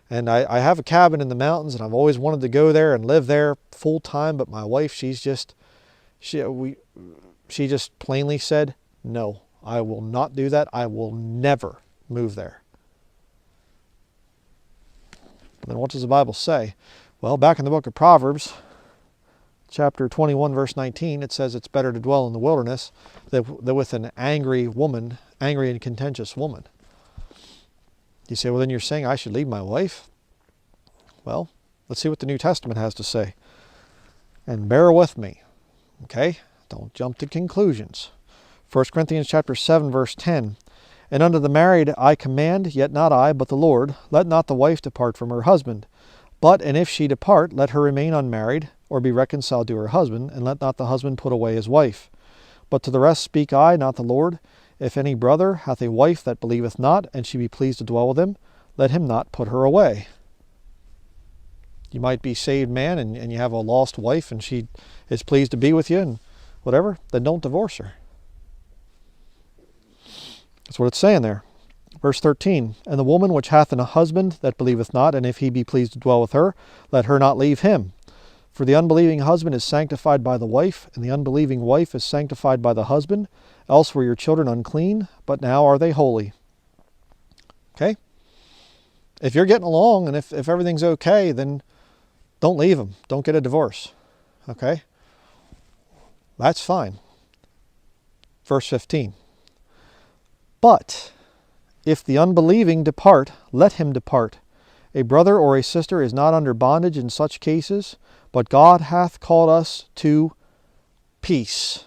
And I have a cabin in the mountains, and I've always wanted to go there and live there full time. But my wife, she just plainly said, no, I will not do that. I will never move there. Then what does the Bible say? Well, back in the book of Proverbs, chapter 21, verse 19, it says it's better to dwell in the wilderness than with an angry and contentious woman. You say, well, then you're saying I should leave my wife? Well, let's see what the New Testament has to say. And bear with me, okay? Don't jump to conclusions. 1 Corinthians chapter 7, verse 10. And unto the married I command, yet not I, but the Lord, let not the wife depart from her husband. But, and if she depart, let her remain unmarried, or be reconciled to her husband, and let not the husband put away his wife. But to the rest speak I, not the Lord. If any brother hath a wife that believeth not, and she be pleased to dwell with him, let him not put her away. You might be a saved man, and you have a lost wife, and she is pleased to be with you, and whatever, then don't divorce her. That's what it's saying there. Verse 13, and the woman which hath a husband that believeth not, and if he be pleased to dwell with her, let her not leave him. For the unbelieving husband is sanctified by the wife, and the unbelieving wife is sanctified by the husband. Else were your children unclean, but now are they holy. Okay? If you're getting along, and if everything's okay, then don't leave them. Don't get a divorce. Okay? That's fine. Verse 15. But if the unbelieving depart, let him depart. A brother or a sister is not under bondage in such cases, but God hath called us to peace.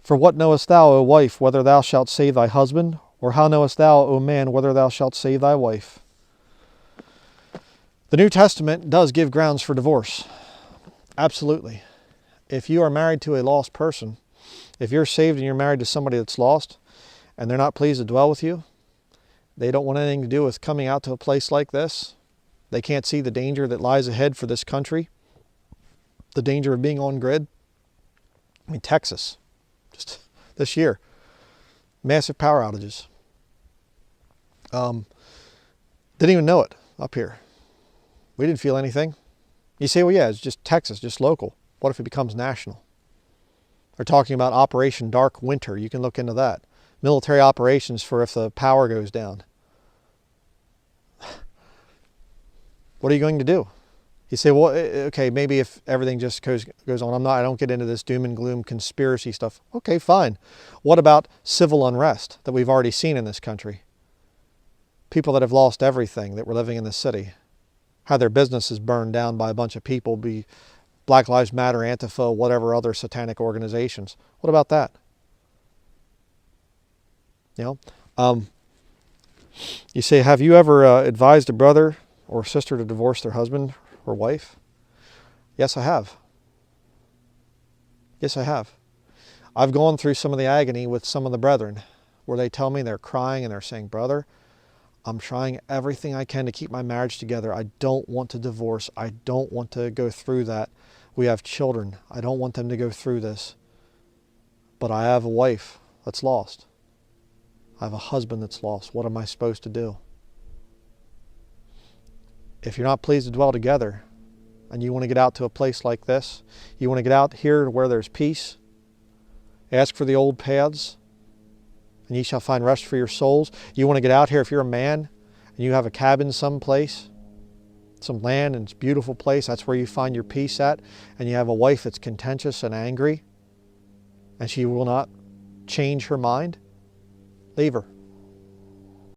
For what knowest thou, O wife, whether thou shalt save thy husband? Or how knowest thou, O man, whether thou shalt save thy wife? The New Testament does give grounds for divorce. Absolutely. If you are married to a lost person, if you're saved and you're married to somebody that's lost, and they're not pleased to dwell with you, they don't want anything to do with coming out to a place like this, they can't see the danger that lies ahead for this country, the danger of being on grid. I mean, Texas, just this year, massive power outages. Didn't even know it up here. We didn't feel anything. You say, well, yeah, it's just Texas, just local. What if it becomes national? They're talking about Operation Dark Winter. You can look into that. Military operations for if the power goes down. What are you going to do? You say, well, okay, maybe if everything just goes on. I don't get into this doom and gloom conspiracy stuff. Okay, fine. What about civil unrest that we've already seen in this country? People that have lost everything that were living in the city. How their businesses burned down by a bunch of people, be Black Lives Matter, Antifa, whatever other satanic organizations. What about that? You know, you say, have you ever advised a brother or sister to divorce their husband or wife? Yes, I have. Yes, I have. I've gone through some of the agony with some of the brethren where they tell me they're crying and they're saying, brother, I'm trying everything I can to keep my marriage together. I don't want to divorce. I don't want to go through that. We have children. I don't want them to go through this. But I have a wife that's lost. I have a husband that's lost. What am I supposed to do? If you're not pleased to dwell together and you want to get out to a place like this, you want to get out here where there's peace, ask for the old paths, and ye shall find rest for your souls. You want to get out here if you're a man and you have a cabin someplace, some land, and it's a beautiful place, that's where you find your peace at, and you have a wife that's contentious and angry, and she will not change her mind, leave her.